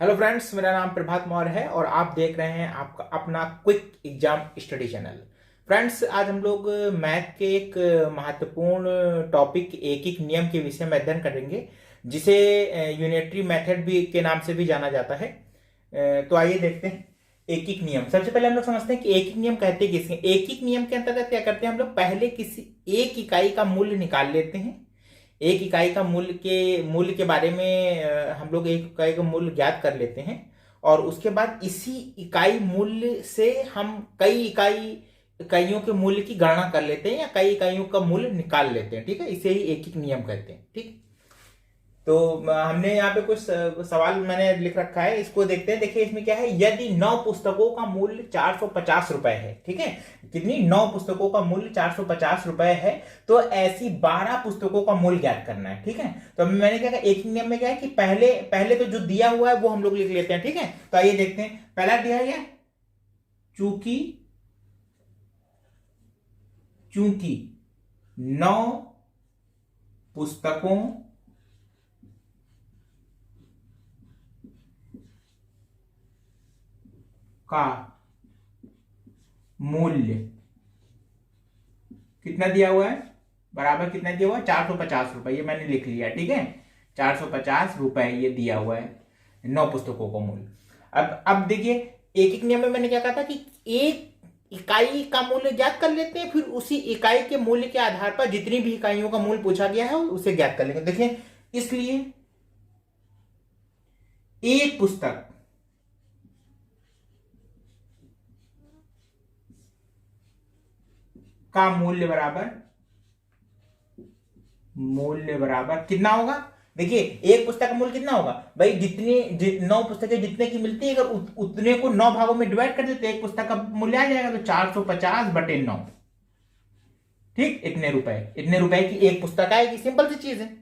Hello friends, मेरा नाम प्रभात मौर्य है और आप देख रहे हैं आपका अपना quick exam study channel. Friends, आज हम लोग मैथ के एक महत्वपूर्ण टॉपिक एक एक नियम के विषय में अध्ययन करेंगे, जिसे यूनिटरी मेथड भी के नाम से भी जाना जाता है। तो आइए देखते हैं एक एक नियम। सबसे पहले हम लोग समझते हैं कि एक एक नियम कहते किसे। एक एक नियम के अंतर्गत क्या करते हैं हम लोग, पहले किसी एक इकाई का मूल्य निकाल लेते हैं। एक इकाई का मूल्य के बारे में हम लोग एक इकाई का मूल्य ज्ञात कर लेते हैं और उसके बाद इसी इकाई मूल्य से हम कई इकाइयों के मूल्य की गणना कर लेते हैं या कई इकाइयों का मूल्य निकाल लेते हैं। ठीक है, इसे ही एक एक नियम कहते हैं। ठीक, तो हमने यहाँ पे कुछ सवाल मैंने लिख रखा है, इसको देखते हैं। देखिए इसमें क्या है, यदि 9 पुस्तकों का मूल्य 450 रुपए है। ठीक है, कितनी? 9 पुस्तकों का मूल्य 450 रुपए है, तो ऐसी 12 पुस्तकों का मूल्य ज्ञात करना है। ठीक है, तो अभी मैंने क्या कहा, एक ही नियम में क्या है कि पहले तो जो दिया हुआ है वो हम लोग लिख लेते हैं। ठीक है, तो आइए देखते हैं। पहला दिया है चूंकि 9 पुस्तकों का मूल्य कितना दिया हुआ है, बराबर कितना दिया हुआ है, 450 रुपए। ये मैंने लिख लिया। ठीक है, 450 रुपए ये दिया हुआ है 9 पुस्तकों का मूल्य। अब देखिए, एक एक नियम में मैंने क्या कहा था कि एक इकाई का मूल्य ज्ञात कर लेते हैं, फिर उसी इकाई के मूल्य के आधार पर जितनी भी इकाइयों का मूल्य पूछा गया है उसे ज्ञात कर लेंगे। देखिए, इसलिए एक पुस्तक का मूल्य बराबर कितना होगा। देखिए, एक पुस्तक का मूल्य कितना होगा भाई, 9 पुस्तकें जितने की मिलती है, अगर उतने को 9 भागों में डिवाइड कर देते एक पुस्तक का मूल्य आ जाएगा, तो 450 बटे 9। ठीक, इतने रुपए की एक पुस्तक आएगी। सिंपल सी चीज है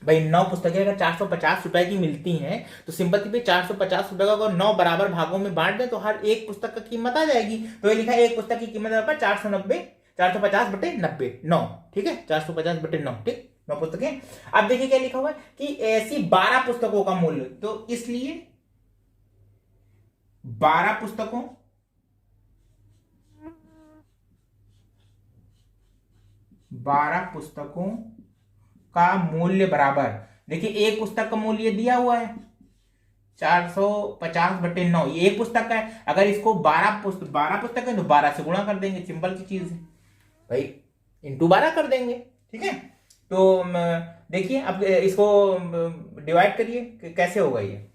भाई, 9 पुस्तकें अगर 450 रुपए की मिलती हैं, तो सिंपल सी 450 रुपए का अगर 9 बराबर भागों में बांट दें तो हर एक पुस्तक का कीमत आ जाएगी। तो ये लिखा है, एक पुस्तक की कीमत बराबर 450 बटे 90, 9। ठीक है, 450 बटे 9। ठीक, 9 पुस्तकें। अब देखिए क्या लिखा हुआ है कि ऐसी 12 पुस्तकों का मूल्य, तो इसलिए 12 पुस्तकों का मूल्य बराबर, देखिए एक पुस्तक का मूल्य दिया हुआ है 450 बटे 9, ये एक पुस्तक का है। अगर इसको 12 पुस्तक है तो 12 से गुणा कर देंगे। सिंपल सी चीज है भाई, इंटू 12 कर देंगे। ठीक है, तो देखिए अब इसको डिवाइड करिए, कैसे होगा ये,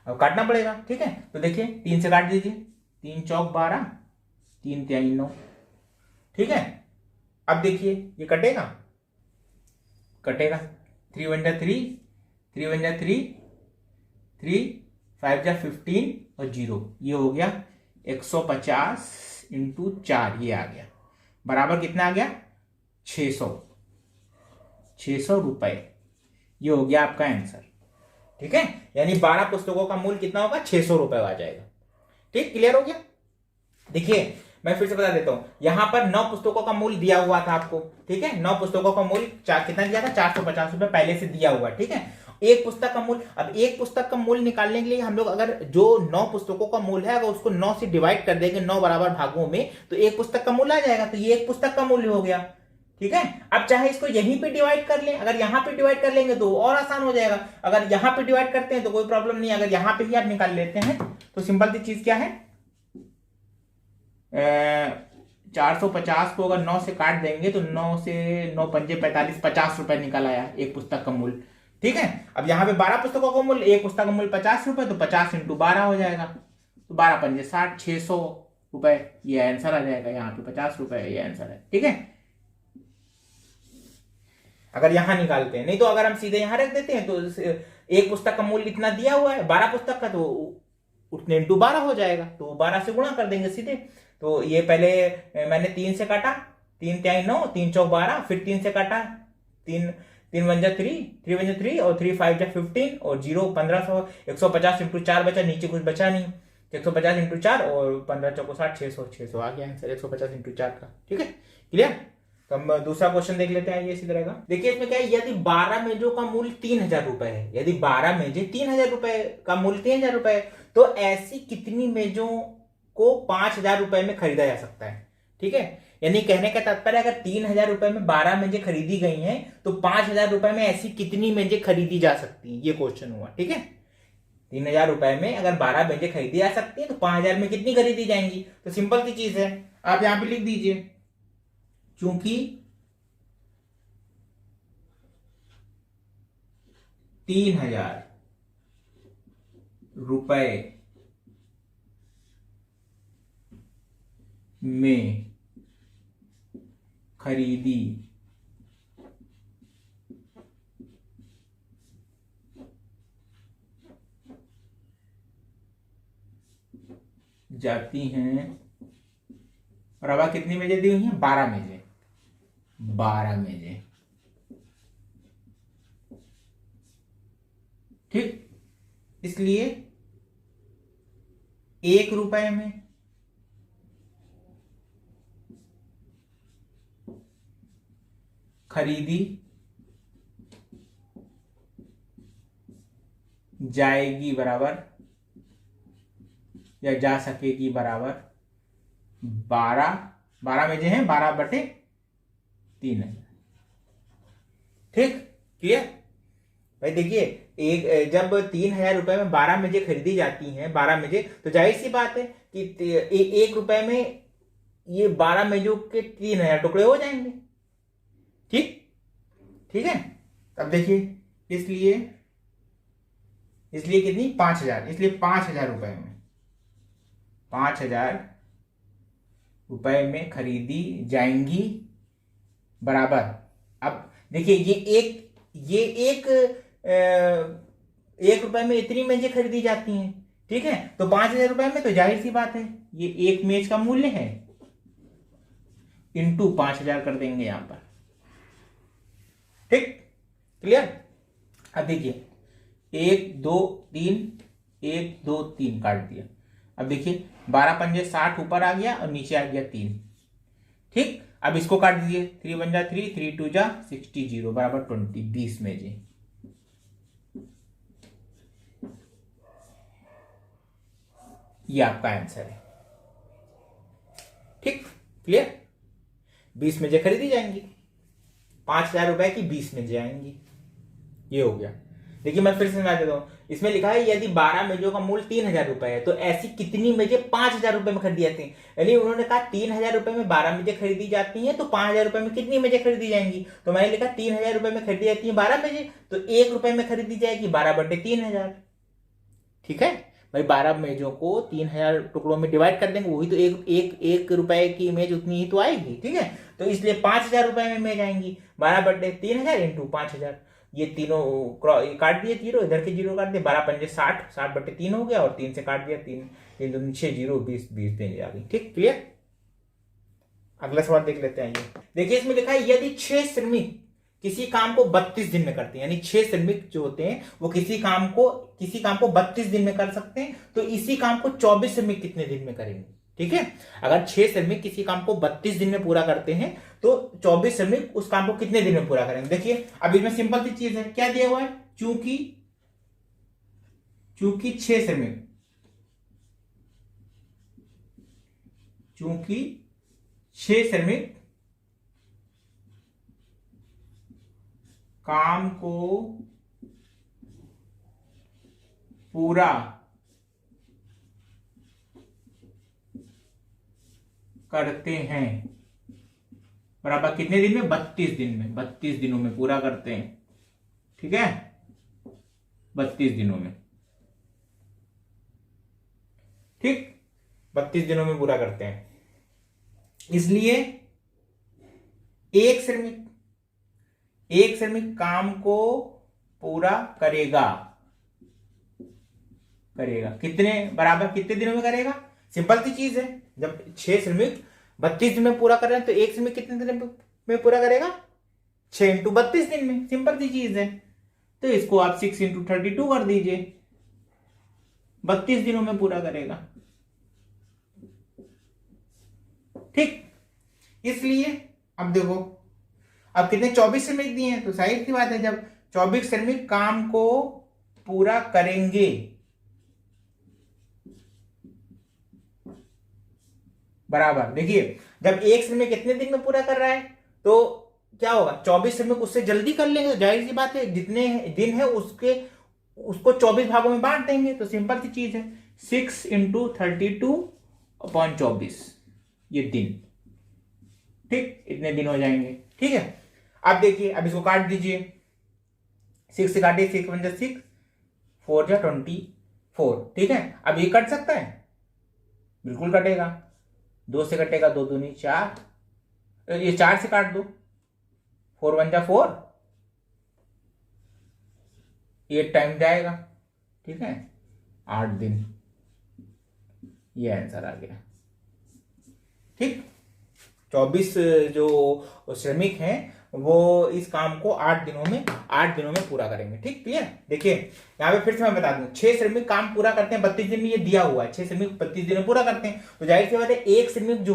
अब काटना पड़ेगा। ठीक है, तो देखिए 3 से काट दीजिए, 3 चौक 12, 3 तिहाई 9। ठीक है, अब देखिए ये कटेगा 3 वन जा 3, 3 वन जा 3, 3 5 जा 15 और 0, ये हो गया 150 इंटू 4, ये आ गया बराबर कितना आ गया, 600 रुपए। ये हो गया आपका आंसर। ठीक है, यानी 12 पुस्तकों का मूल्य कितना होगा, 600 रुपए आ जाएगा। ठीक, क्लियर हो गया। देखिए मैं फिर से बता देता हूं, यहां पर 9 पुस्तकों का मूल्य दिया हुआ था आपको। ठीक है, 9 पुस्तकों का मूल्य कितना दिया था, 450 रुपए पहले से दिया हुआ। ठीक है, एक पुस्तक का मूल्य, अब एक पुस्तक का मूल्य निकालने के लिए हम लोग अगर जो 9 पुस्तकों का मूल्य है, अगर उसको 9 से डिवाइड कर देंगे 9 बराबर भागों में, तो एक पुस्तक का मूल्य आ जाएगा। तो ये एक पुस्तक का मूल्य हो गया। ठीक है, अब चाहे इसको यहीं पे डिवाइड कर लें, अगर यहां पे डिवाइड कर लेंगे तो और आसान हो जाएगा। अगर यहां पे डिवाइड करते हैं तो कोई प्रॉब्लम नहीं, अगर यहां पे ही आप निकाल लेते हैं तो सिंपल सी चीज क्या है, 450 को अगर 9 से काट देंगे तो 9 से 9 पंजे 45, 50 रुपए निकल आया एक पुस्तक का मूल्य। ठीक है, अब यहाँ पे 12 पुस्तकों का मूल्य, एक पुस्तक का मूल्य 50 रुपए, तो 50 इंटू 12 हो जाएगा, तो 12 पंजे 60, 600 रुपए, ये आंसर आ जाएगा। यहाँ पे 50 रुपए ये आंसर है। ठीक है, अगर यहां निकालते हैं, नहीं तो अगर हम सीधे यहां रख देते हैं तो एक पुस्तक का मूल्य इतना दिया हुआ है 12 पुस्तक का, तो उतने इंटू 12 हो जाएगा, तो 12 से गुणा कर देंगे सीधे। तो ये पहले मैंने 3 से काटा, 3 तिहाई 9, 3 चौक 12, फिर 3 से काटा, 3 वन जा 3, 3 वन जा 3 और 3 5 जा 15 और 0 1500, 150 इंटू 4 बचा, नीचे कुछ बचा नहीं, 150 इंटू 4 और 15 चौको 60, 600 आ गया आंसर 150 इंटू 4 का। ठीक है, क्लियर। तो हम दूसरा क्वेश्चन देख लेते हैं, ये इसी तरह का। देखिए इसमें क्या है, यदि 12 मेजों का मूल्य 3000 रुपए है, यदि 12 मेजें 3000 रुपए का मूल्य 3000 रुपए है, तो ऐसी कितनी मेजों को 5000 रुपए में खरीदा जा सकता है। ठीक है, यानी कहने का तात्पर्य अगर 3000 रुपए में 12 मेजें खरीदी गई हैं तो 5000 रुपए में ऐसी कितनी मेजें खरीदी जा सकती हैं, ये क्वेश्चन हुआ। ठीक है, 3000 रुपए में अगर 12 मेजें खरीदी जा सकती है तो 5000 में कितनी खरीदी जाएंगी। तो सिंपल सी चीज है, आप यहां पे लिख दीजिए, चूंकि 3000 रुपए में खरीदी जाती हैं, और अब कितनी मेजें दी हुई हैं, 12 मेजें, 12 मेजें। ठीक, इसलिए 1 रुपए में खरीदी जाएगी बराबर या जा सकेगी बराबर 12 मेजें हैं, 12/3। ठीक, क्लियर भाई। देखिए एक जब 3000 रुपए में 12 मेजें खरीदी जाती हैं, 12 मेजें, तो जाहिर सी बात है कि 1 रुपए में ये 12 मेजों के 3000 टुकड़े हो जाएंगे। ठीक, ठीक है। अब देखिए इसलिए कितनी, 5000, इसलिए 5000 रुपए में, 5000 रुपए में खरीदी जाएंगी बराबर। अब देखिए ये एक रुपए में इतनी मेजें खरीदी जाती हैं। ठीक है, तो 5000 रुपए में तो जाहिर सी बात है ये एक मेज का मूल्य है, इंटू 5000 कर देंगे यहां पर। ठीक, क्लियर। अब देखिए 1 2 3, 1 2 3 काट दिया। अब देखिए 12 पंजे 60 ऊपर आ गया और नीचे आ गया 3। ठीक, अब इसको काट दीजिए, 3 1 जा 3, 3 2 जा 60, 0 बराबर 20, 20 मेजें। ये आपका आंसर है। ठीक, क्लियर। 20 मेजें खरीदी जाएंगी, 5000 रुपए की 20 मेजें आएंगी, ये हो गया। देखिए मैं फिर से समझा देता हूं, इसमें लिखा है यदि 12 मेजों का मूल्य 3000 रुपए है तो ऐसी कितनी मेजें 5000 रुपए में खरीदी जाती हैं। यानी उन्होंने कहा 3000 रुपए में 12 मेजें खरीदी जाती हैं तो 5000 रुपए में कितनी मेजें खरीदी जाएंगी। तो मैंने लिखा 3000 रुपए में खरीदी जाती है 12 मेजें, तो 1 रुपए में खरीदी जाएगी 12/3000। ठीक है भाई, 12 मेजों को 3000 टुकड़ों में डिवाइड कर देंगे, वही तो एक रुपए की इमेज उतनी ही तो आएगी। ठीक है, तो इसलिए 5000 रुपए में इमेज आएंगी, 12/3000 इंटू 5000। ये तीनों काट दिए, जीरो इधर के जीरो काट दिए, 12 पंजे 60, 60/3 हो गया, और 3 से काट दिया, 3 3 2 6 0 20 20 पेज आ गई। ठीक, क्लियर। अगला सवाल देख लेते हैं। ये देखिए इसमें लिखा है यदि 6 श्रमिक किसी काम को 32 दिन में करते हैं, यानी 6 श्रमिक जो होते हैं वो किसी काम को 32 दिन में कर सकते हैं, तो इसी काम को 24 श्रमिक कितने दिन में करेंगे। ठीक है, अगर 6 श्रमिक किसी काम को 32 दिन में पूरा करते हैं तो 24 श्रमिक उस काम को कितने दिन में पूरा करेंगे। देखिए अब इसमें सिंपल सी चीज है, क्या दिया हुआ है, चूंकि 6 श्रमिक काम को पूरा करते हैं बराबर कितने दिन में, 32 दिन में, 32 दिनों में पूरा करते हैं। ठीक है, 32 दिनों में। ठीक, 32 दिनों में पूरा करते हैं, इसलिए एक श्रमिक काम को पूरा करेगा कितने बराबर, कितने दिनों में करेगा। सिंपल सी चीज है, जब 6 श्रमिक 32 दिन में पूरा कर रहे हैं तो एक श्रमिक कितने दिन में पूरा करेगा, 6 इंटू 32 दिन में। सिंपल सी चीज है, तो इसको आप 6 इंटू 32 कर दीजिए, 32 दिनों में पूरा करेगा। ठीक, इसलिए अब देखो अब कितने 24 श्रमिक दिए हैं, तो जाहिर सी बात है जब 24 श्रमिक काम को पूरा करेंगे, बराबर देखिए जब एक श्रमिक कितने दिन में पूरा कर रहा है तो क्या होगा, 24 श्रमिक उससे जल्दी कर लेंगे, जाहिर सी बात है जितने दिन है उसको 24 भागों में बांट देंगे, तो सिंपल सी चीज है 6 इंटू 32/24 ये दिन, ठीक, इतने दिन हो जाएंगे। ठीक है, अब देखिए अब इसको काट दीजिए, 6 से काटिए, 6 × 6 4 × 24, ठीक है। अब ये कट सकता है, बिल्कुल कटेगा, 2 से कटेगा, 2 दूनी 4, ये 4 से काट दो, 4 × 1 = 4, 8 टाइम जाएगा, ठीक है, 8 दिन, ये आंसर आ गया। ठीक, 24 जो श्रमिक हैं वो इस काम को 8 दिनों में पूरा करेंगे। ठीक, क्लियर। देखिए यहाँ पे फिर से मैं बता दूं, 6 श्रमिक काम पूरा करते हैं 32 दिन में, ये दिया हुआ है 6 श्रमिक 32 दिन में पूरा करते हैं, तो जाहिर सी बात है एक श्रमिक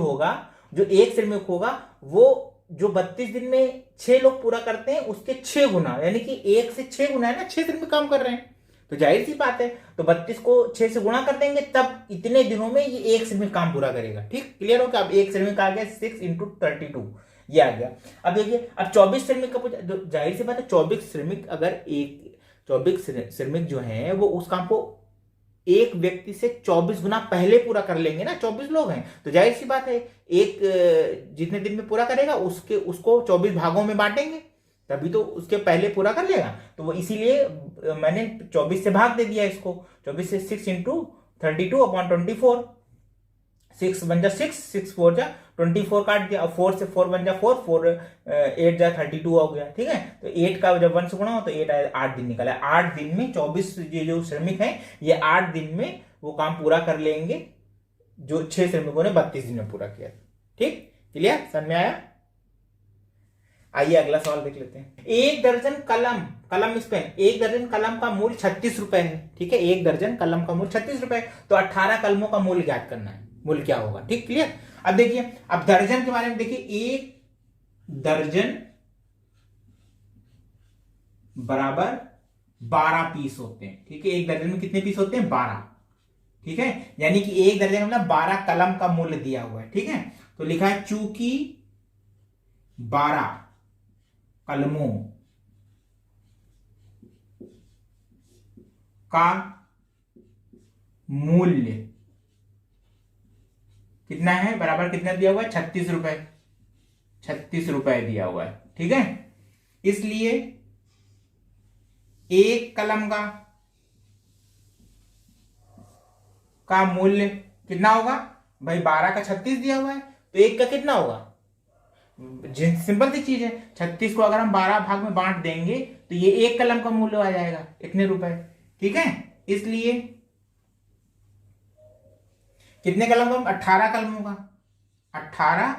होगा वो जो 32 दिन में 6 लोग पूरा करते हैं उसके 6 गुना, यानी कि 1 से 6 गुना है ना, 6 श्रमिक काम कर रहे हैं, तो जाहिर सी बात है तो 32 को 6 से गुणा कर देंगे, तब इतने दिनों में ये एक श्रमिक काम पूरा करेगा। ठीक, क्लियर हो गया। अब एक श्रमिक आ गया 6 × 32 ये आ गया। अब देखिए अब 24 श्रमिक का पूछा, जाहिर सी बात है 24 श्रमिक अगर 24 श्रमिक जो है वो उस काम को एक व्यक्ति से 24 गुना पहले पूरा कर लेंगे ना, 24 लोग हैं तो जाहिर सी बात है एक जितने दिन में पूरा करेगा उसको 24 भागों में बांटेंगे, तभी तो उसके पहले पूरा कर लेगा, तो वो इसीलिए मैंने 24 से भाग दे दिया इसको, 24 से 6 × 32/24, 6 × 1 = 6, 6 × 4 = 24 काट दिया, और 4 से 4 × 1 = 4, 4 8 = 32 हो गया। ठीक है, तो 8 का जब 1 से गुणा हो तो 8 दिन निकला, 8 दिन में 24 ये जो श्रमिक हैं ये 8 दिन में वो काम पूरा कर लेंगे जो 6 श्रमिकों ने 32 दिन में पूरा किया। ठीक, क्लियर, समझ में आया। आइए अगला सवाल देख लेते हैं। 1 दर्जन कलम स्पेन, 1 दर्जन कलम का मूल्य 36 रुपए है। ठीक है, 1 दर्जन कलम का मूल्य 36 रुपए, तो 18 कलमों का मूल्य ज्ञात करना है, मूल्य क्या होगा। ठीक, क्लियर। अब देखिए अब दर्जन के बारे में देखिए, 1 दर्जन बराबर 12 पीस होते हैं। ठीक है, 1 दर्जन में कितने पीस होते हैं, 12। ठीक है, यानी कि 1 दर्जन मतलब 12 कलम का मूल्य दिया हुआ है। ठीक है, तो लिखा है चूंकि 12 कलमों का मूल्य कितना है, बराबर कितना दिया हुआ है, 36 रुपए, 36 रुपए दिया हुआ है। ठीक है, इसलिए एक कलम का मूल्य कितना होगा भाई, 12 का 36 दिया हुआ है तो एक का कितना होगा, सिंपल सी चीज है, 36 को अगर हम 12 भाग में बांट देंगे तो ये एक कलम का मूल्य आ जाएगा इतने रुपए। ठीक है, इसलिए कितने कलम का, 18 कलमों का, 18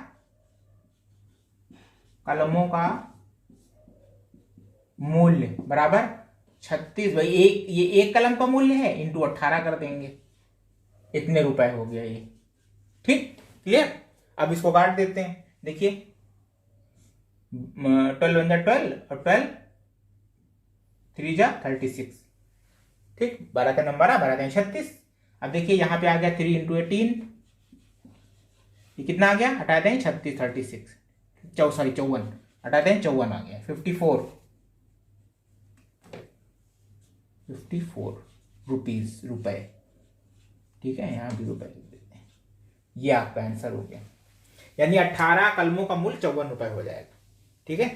कलमों का मूल्य बराबर 36, भाई ये एक कलम का मूल्य है इंटू 18 कर देंगे, इतने रुपए हो गया ये। ठीक, क्लियर। अब इसको काट देते हैं, देखिए 12 × 12 और 12 3 × 36। ठीक, 12 का नंबर 12 × 36। अब देखिए यहां पे आ गया 3 × 18, ये कितना आ गया, हटा दें 36, 36 54, हटा दें 54 आ गया 54 रुपए। ठीक है, यहां भी रुपए लिख देते हैं, ये आपका आंसर हो गया, यानी 18 कलमों का मूल्य 54 रुपए हो जाएगा। ठीक है,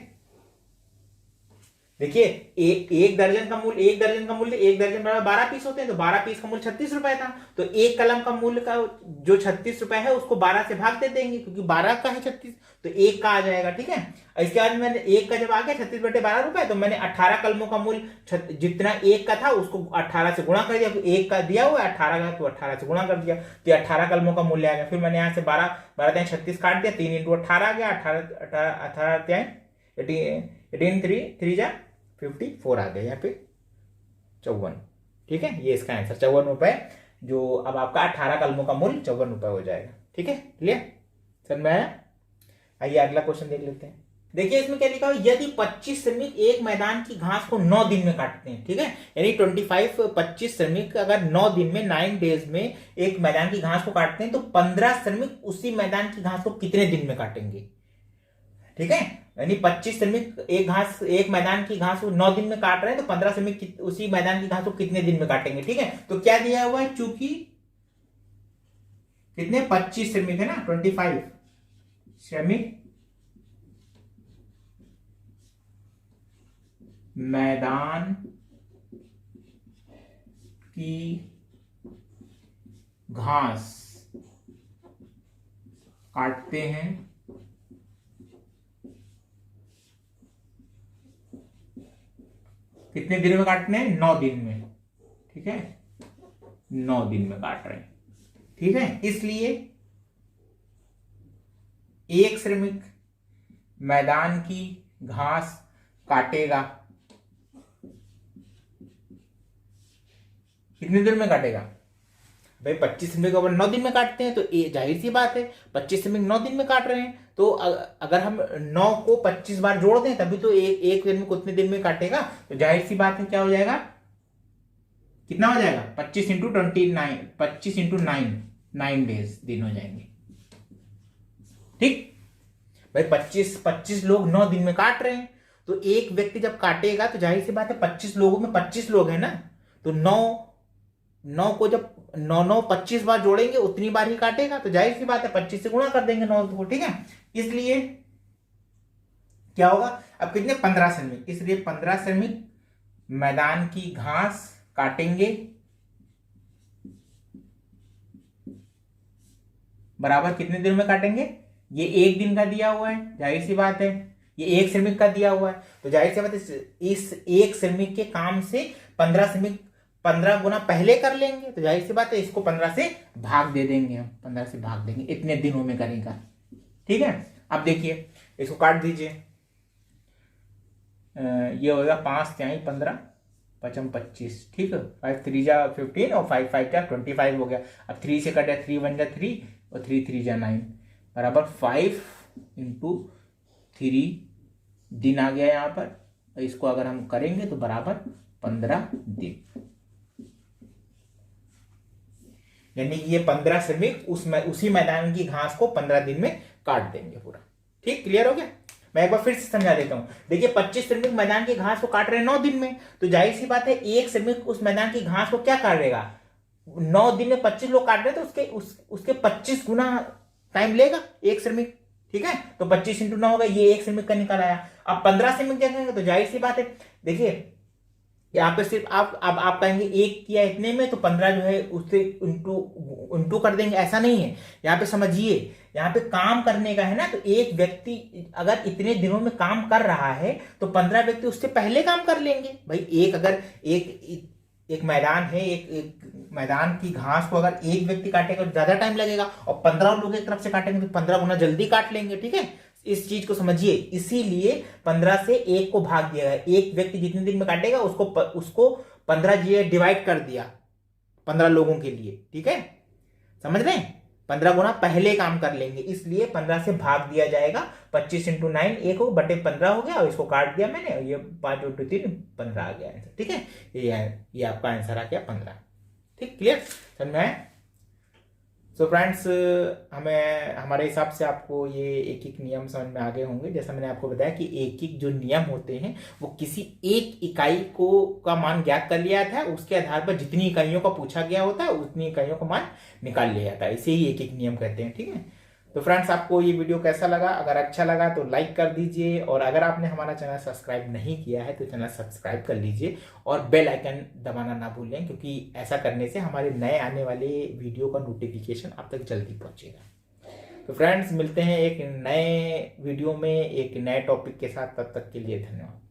देखिए एक दर्जन का मूल्य, एक दर्जन बराबर 12 पीस होते हैं, तो 12 पीस का मूल्य 36 रुपए था, तो एक कलम का मूल्य का जो 36 रुपए है उसको 12 से भाग दे देंगे, क्योंकि 12 का है 36 तो एक का आ जाएगा। ठीक है, इसके बाद मैंने एक का जब आ गया 36/12 रुपए, तो मैंने 18 कलमों का मूल्य जितना एक का था उसको 18 से गुणा कर दिया, एक का दिया हुआ है 18 का, तो 18 से गुणा कर दिया, तो 18 कलमों का मूल्य आ गया। फिर मैंने यहाँ से 12 × 36 काट दिया, 3 × 18 आ गया, 18 3 × 54 आ गया, यहाँ पे 54। ठीक है, ये इसका आंसर 54 रुपए, जो अब आपका 18 कलमों का मूल्य 54 रुपए हो जाएगा। ठीक है, क्लियर, समझ में आया। आइए अगला क्वेश्चन देख लेते हैं। देखिए इसमें क्या लिखा है, यदि 25 श्रमिक एक मैदान की घास को 9 दिन में काटते हैं, ठीक है, यानी 25 श्रमिक अगर 9 दिन में 9 डेज में एक मैदान की घास को काटते हैं तो 15 श्रमिक उसी मैदान की घास को कितने दिन में काटेंगे, ठीक है। यानी 25 श्रमिक एक मैदान की घास को 9 दिन में काट रहे हैं तो 15 श्रमिक उसी मैदान की घास को कितने दिन में काटेंगे, ठीक है। तो क्या दिया हुआ है, चूंकि कितने 25 श्रमिक है ना, 25 श्रमिक मैदान की घास काटते हैं कितने दिन में काटने हैं, 9 दिन में, ठीक है, 9 दिन में काट रहे हैं, ठीक है। इसलिए एक श्रमिक मैदान की घास काटेगा, कितने दिन में काटेगा भाई, 25 श्रमिक अगर 9 दिन में काटते हैं तो जाहिर सी बात है 25 श्रमिक 9 दिन में काट रहे हैं, तो अगर हम 9 को 25 बार जोड़ दें तभी तो एक दिन में कितने दिन में काटेगा, तो जाहिर सी बात है क्या हो जाएगा, कितना हो जाएगा 25 इंटू 29, 25 इंटू 9 डेज दिन हो जाएंगे, ठीक भाई। 25 लोग 9 दिन में काट रहे हैं तो एक व्यक्ति जब काटेगा तो जाहिर सी बात है 25 लोगों में 25 लोग हैं ना, तो 9 को जब 9 25 बार जोड़ेंगे उतनी बार ही काटेगा, तो जाहिर सी बात है 25 से गुणा कर देंगे 9 को, ठीक है। इसलिए क्या होगा, अब कितने 15 श्रमिक, इसलिए 15 श्रमिक मैदान की घास काटेंगे बराबर कितने दिन में काटेंगे, ये एक दिन का दिया हुआ है, जाहिर सी बात है ये एक श्रमिक का दिया हुआ है, तो जाहिर सी बात है इस एक श्रमिक के काम से 15 श्रमिक 15 गुना पहले कर लेंगे, तो जाहिर सी बात है इसको 15 से भाग दे देंगे, हम 15 से भाग देंगे, इतने दिनों में करेगा, ठीक है। अब देखिए इसको काट दीजिए, ये होगा 5 तिहाई 15 पचम 25, ठीक है, 5 3 जा 15 और 5 5 जा 25 हो गया। अब 3 से कटे 3 1 जा 3 और 3 3 जा 9 बराबर 5 इंटू 3 दिन आ गया यहाँ पर, इसको अगर हम करेंगे तो बराबर 15 दिन, यानी ये 15 श्रमिक उसी मैदान की घास को 15 दिन में काट देंगे पूरा, ठीक, क्लियर हो गया। मैं एक बार फिर से समझा देता हूं, देखिए 25 श्रमिक मैदान की घास को काट रहे हैं 9 दिन में, तो जाहिर सी बात है एक श्रमिक उस मैदान की घास को क्या काटेगा, 9 दिन में 25 लोग काट रहे हैं तो उसके 25 गुना टाइम लेगा एक श्रमिक, ठीक है। तो 25 इंटू 9 होगा, ये एक श्रमिक का निकल आया। अब 15 श्रमिक क्या करेंगे, तो जाहिर सी बात है देखिए यहाँ पे सिर्फ आप कहेंगे एक किया इतने में तो 15 जो है उससे इंटू कर देंगे, ऐसा नहीं है। यहाँ पे समझिए, यहाँ पे काम करने का है ना, तो एक व्यक्ति अगर इतने दिनों में काम कर रहा है तो 15 व्यक्ति उससे पहले काम कर लेंगे भाई। अगर एक मैदान है, एक मैदान की घास को अगर एक व्यक्ति काटेगा तो ज्यादा टाइम लगेगा, और 15 लोग एक तरफ से काटेंगे तो 15 गुना जल्दी काट लेंगे, ठीक है। इस चीज को समझिए, इसीलिए 15 से 1 को भाग दिया है, एक व्यक्ति जितने दिन में काटेगा उसको 15 जी डिवाइड कर दिया 15 लोगों के लिए, ठीक है, समझ रहे हैं। 15 गुना पहले काम कर लेंगे, इसलिए 15 से भाग दिया जाएगा। 25 इंटू 9 1 हो बटे 15 हो गया, और इसको काट दिया मैंने, ये 5 इंटू 3 15 आ गया आंसर, ठीक है। ये आपका आंसर आ गया 15, ठीक, क्लियर, समझ में आया। सो फ्रेंड्स, हमारे हिसाब से आपको ये एक एक नियम समझ में आ गए होंगे। जैसा मैंने आपको बताया कि एक एक जो नियम होते हैं वो किसी एक इकाई का मान ज्ञात कर लिया था, उसके आधार पर जितनी इकाइयों का पूछा गया होता है उतनी इकाइयों का मान निकाल लिया जाता है, इसे ही एक एक नियम कहते हैं, ठीक है। तो फ्रेंड्स, आपको ये वीडियो कैसा लगा? अगर अच्छा लगा तो लाइक कर दीजिए, और अगर आपने हमारा चैनल सब्सक्राइब नहीं किया है तो चैनल सब्सक्राइब कर लीजिए, और बेल आइकन दबाना ना भूलें, क्योंकि ऐसा करने से हमारे नए आने वाले वीडियो का नोटिफिकेशन आप तक जल्दी पहुंचेगा। तो फ्रेंड्स, मिलते हैं एक नए वीडियो में एक नए टॉपिक के साथ, तब तक के लिए धन्यवाद।